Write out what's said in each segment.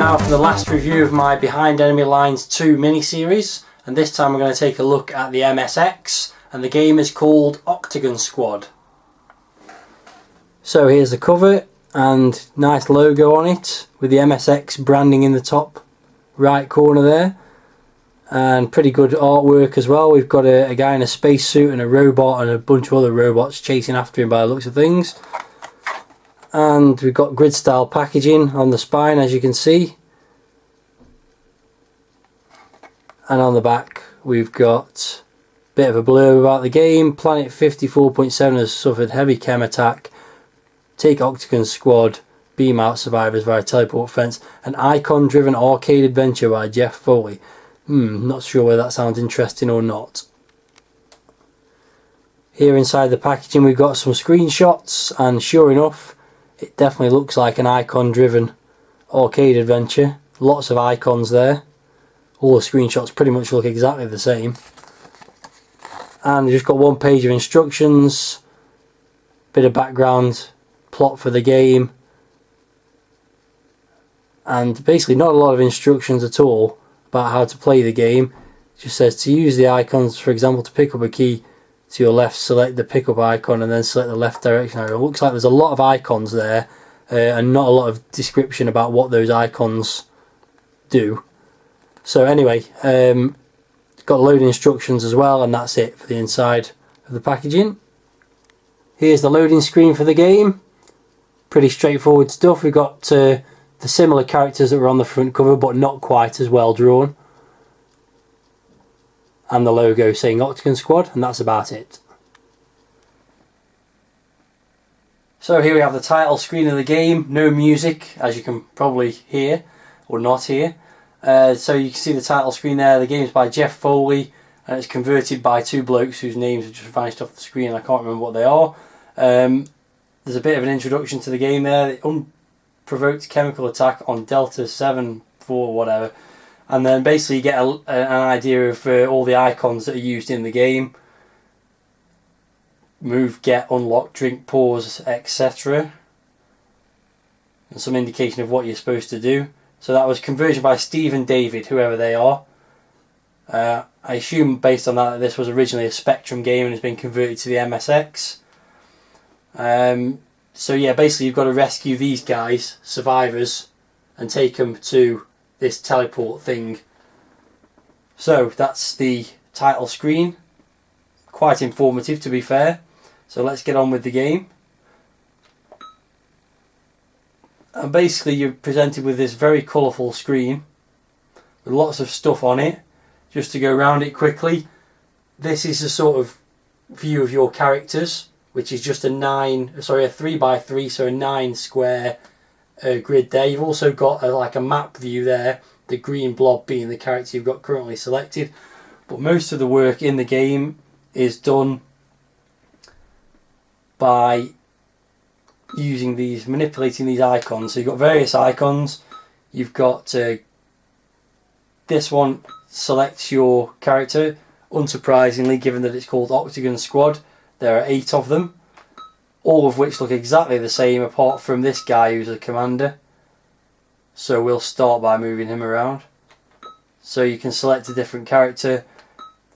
now for the last review of my Behind Enemy Lines 2 mini-series, and this time we're going to take a look at the MSX, and the game is called Octagon Squad. So here's the cover, and nice logo on it, with the MSX branding in the top right corner there, and pretty good artwork as well. We've got a guy in a spacesuit and a robot and a bunch of other robots chasing after him by the looks of things. And we've got grid style packaging on the spine, as you can see, and on the back we've got a bit of a blurb about the game. Planet 54.7 has suffered heavy chem attack. Take Octagon Squad, beam out survivors via teleport fence. An icon driven arcade adventure by Jeff Foley. Not sure whether that sounds interesting or not. Here inside the packaging we've got some screenshots, and sure enough, it definitely looks like an icon-driven arcade adventure. Lots of icons there. All the screenshots pretty much look exactly the same. And we've just got one page of instructions, bit of background, plot for the game, and basically not a lot of instructions at all about how to play the game. It just says to use the icons, for example, to pick up a key to your left, select the pickup icon and then select the left direction arrow. It looks like there's a lot of icons there and not a lot of description about what those icons do. So anyway, got a load of instructions as well, and that's it for the inside of the packaging. Here's the loading screen for the game. Pretty straightforward stuff. We've got the similar characters that were on the front cover, but not quite as well drawn. And the logo saying Octagon Squad, and that's about it. So here we have the title screen of the game. No music, as you can probably hear, or not hear. So you can see the title screen there. The game's by Jeff Foley, and it's converted by two blokes whose names have just vanished off the screen. I can't remember what they are. There's a bit of an introduction to the game there. The unprovoked chemical attack on Delta 7-4 whatever. And then basically you get an idea of all the icons that are used in the game. Move, get, unlock, drink, pause, etc. And some indication of what you're supposed to do. So that was conversion by Steve and David, whoever they are. I assume based on that this was originally a Spectrum game and has been converted to the MSX. So yeah, basically you've got to rescue these guys, survivors, and take them to this teleport thing. So that's the title screen. Quite informative, to be fair. So let's get on with the game. And basically you're presented with this very colourful screen with lots of stuff on it. Just to go around it quickly, this is a sort of view of your characters, which is just a 3x3, so a 9 square grid there. You've also got like a map view there, the green blob being the character you've got currently selected. But most of the work in the game is done by manipulating these icons. So you've got various icons. You've got this one selects your character. Unsurprisingly, given that it's called Octagon Squad, there are 8 of them, all of which look exactly the same apart from this guy who's a commander. So we'll start by moving him around. So you can select a different character.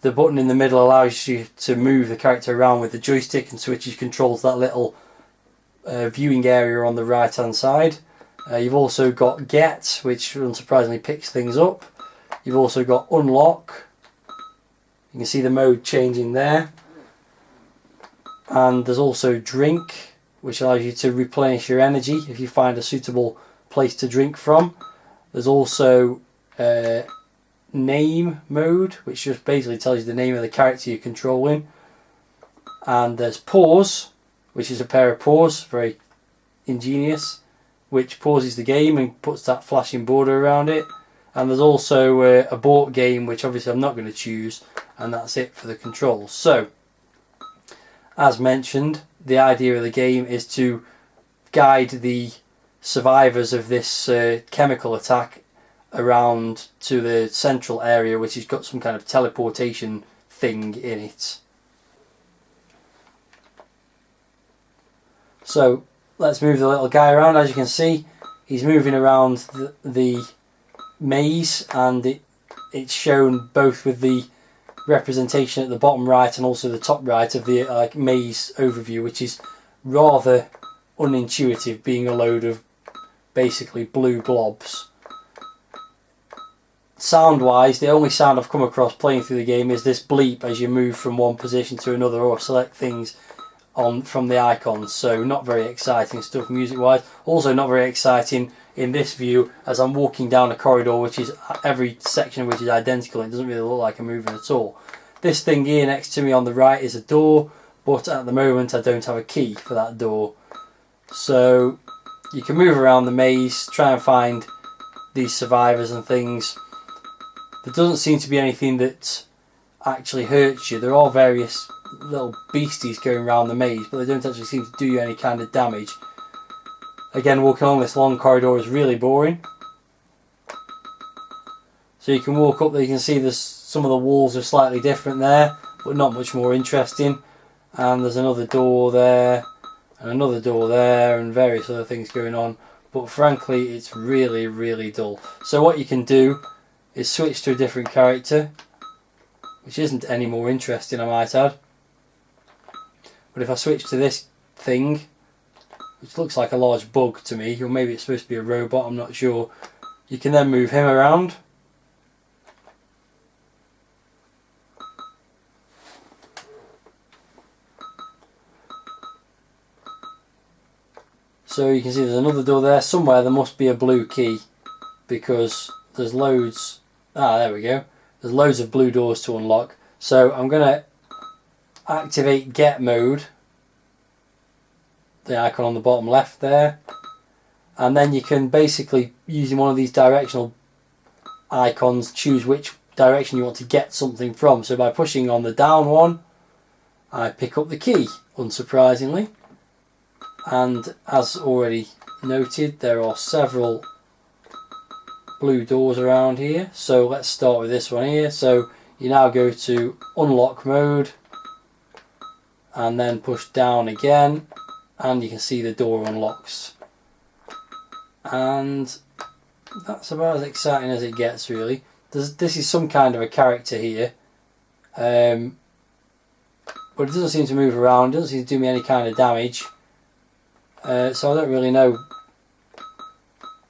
The button in the middle allows you to move the character around with the joystick and switches controls that little viewing area on the right hand side. You've also got Get, which unsurprisingly picks things up. You've also got Unlock. You can see the mode changing there. And there's also Drink, which allows you to replenish your energy if you find a suitable place to drink from. There's also Name mode, which just basically tells you the name of the character you're controlling. And there's Pause, which is a pair of paws, very ingenious, which pauses the game and puts that flashing border around it. And there's also Abort Game, which obviously I'm not going to choose, and that's it for the controls. So, as mentioned, the idea of the game is to guide the survivors of this chemical attack around to the central area, which has got some kind of teleportation thing in it. So let's move the little guy around. As you can see, he's moving around the maze, and it's shown both with the representation at the bottom right and also the top right of the maze overview, which is rather unintuitive, being a load of basically blue blobs. Sound wise, the only sound I've come across playing through the game is this bleep as you move from one position to another or select things from the icons, so not very exciting stuff music wise. Also not very exciting in this view as I'm walking down a corridor which is every section of which is identical. It doesn't really look like I'm moving at all. This thing here next to me on the right is a door, but at the moment I don't have a key for that door. So you can move around the maze, try and find these survivors and things. There doesn't seem to be anything that actually hurts you. There are various little beasties going around the maze, but they don't actually seem to do you any kind of damage. Again, walking along this long corridor is really boring. So you can walk up there, you can see there's some of the walls are slightly different there, but not much more interesting. And there's another door there, and another door there, and various other things going on. But frankly, it's really, really dull. So what you can do is switch to a different character, which isn't any more interesting, I might add. But if I switch to this thing, which looks like a large bug to me, or maybe it's supposed to be a robot, I'm not sure, you can then move him around. So you can see there's another door there. Somewhere there must be a blue key, because there's loads. There we go. There's loads of blue doors to unlock. So I'm going to activate get mode, the icon on the bottom left there, and then you can basically, using one of these directional icons, choose which direction you want to get something from. So by pushing on the down one, I pick up the key, unsurprisingly. And as already noted, there are several blue doors around here. So let's start with this one here. So you now go to unlock mode and then push down again, and you can see the door unlocks. And that's about as exciting as it gets, really. This is some kind of a character here, but it doesn't seem to move around, doesn't seem to do me any kind of damage. So I don't really know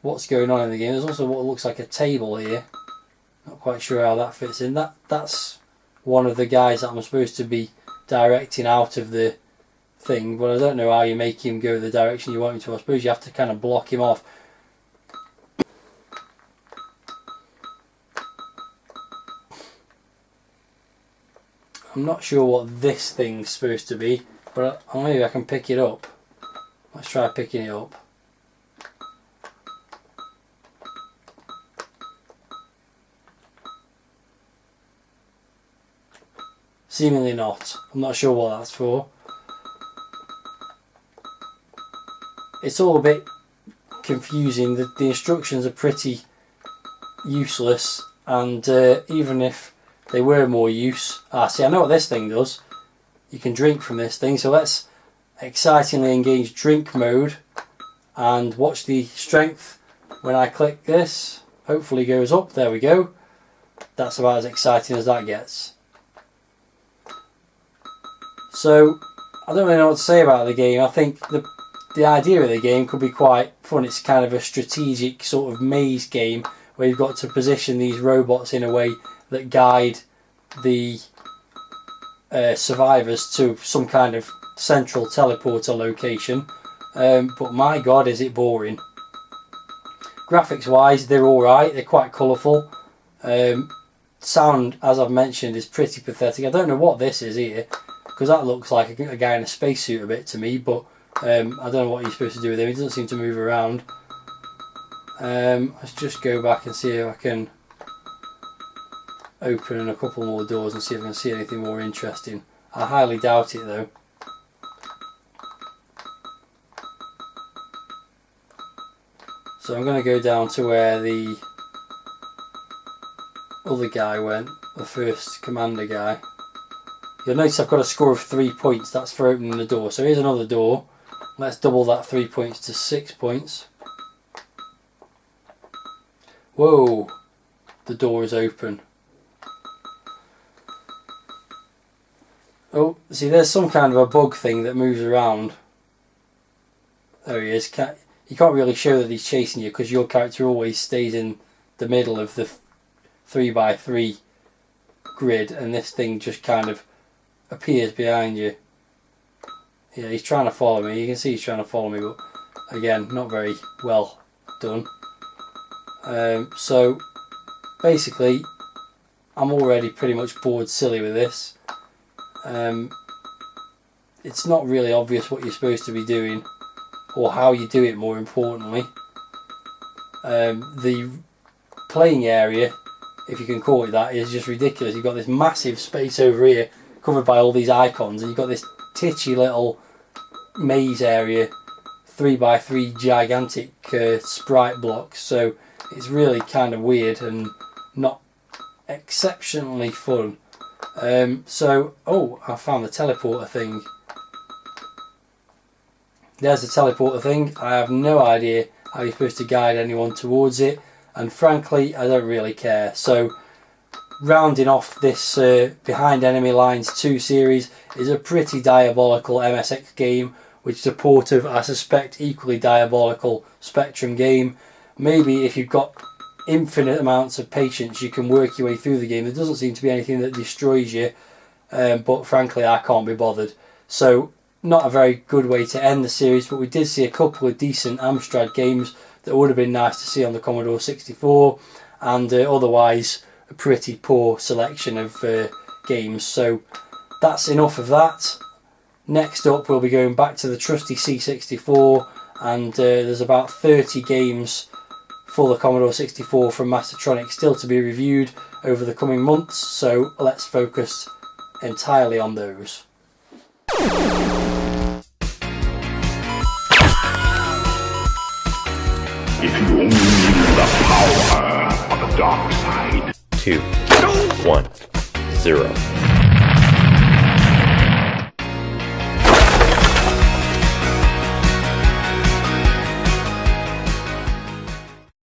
what's going on in the game. There's also what looks like a table here. Not quite sure how that fits in. That's one of the guys that I'm supposed to be directing out of the thing, but I don't know how you make him go the direction you want him to. I suppose you have to kind of block him off. I'm not sure what this thing's supposed to be, but maybe I can pick it up. Let's try picking it up. Seemingly not. I'm not sure what that's for. It's all a bit confusing. The instructions are pretty useless, and even if they were more use... see, I know what this thing does. You can drink from this thing, so let's excitingly engage drink mode and watch the strength when I click this. Hopefully goes up. There we go. That's about as exciting as that gets. So I don't really know what to say about the game. I think the idea of the game could be quite fun. It's kind of a strategic sort of maze game where you've got to position these robots in a way that guide the survivors to some kind of central teleporter location, but my god is it boring. Graphics wise they're alright, they're quite colourful. Sound, as I've mentioned, is pretty pathetic. I don't know what this is here, because that looks like a guy in a spacesuit a bit to me, but I don't know what you're supposed to do with him. He doesn't seem to move around. Let's just go back and see if I can open a couple more doors and see if I can see anything more interesting. I highly doubt it though. So I'm going to go down to where the other guy went, the first commander guy. You'll notice I've got a score of 3 points, that's for opening the door. So here's another door. Let's double that 3 points to 6 points. Whoa, the door is open. Oh, see, there's some kind of a bug thing that moves around. There he is. You can't really show that he's chasing you because your character always stays in the middle of the 3x3 grid, and this thing just kind of appears behind you. Yeah, he's trying to follow me. You can see he's trying to follow me, but again, not very well done. So basically, I'm already pretty much bored silly with this. It's not really obvious what you're supposed to be doing, or how you do it, more importantly. The playing area, if you can call it that, is just ridiculous. You've got this massive space over here covered by all these icons, and you've got this titchy little maze area, 3x3 gigantic sprite blocks, so it's really kind of weird and not exceptionally fun. Oh, I found the teleporter thing. There's the teleporter thing. I have no idea how you're supposed to guide anyone towards it, and frankly I don't really care. So rounding off this Behind Enemy Lines 2 series is a pretty diabolical MSX game, which is a port of, I suspect, equally diabolical Spectrum game. Maybe if you've got infinite amounts of patience you can work your way through the game. There doesn't seem to be anything that destroys you, but frankly I can't be bothered. So not a very good way to end the series, but we did see a couple of decent Amstrad games that would have been nice to see on the Commodore 64, and otherwise a pretty poor selection of games. So that's enough of that. Next up we'll be going back to the trusty C64, and there's about 30 games for the Commodore 64 from Mastertronic still to be reviewed over the coming months, so let's focus entirely on those. If you only knew the power of the dark side. 2, 1, 0.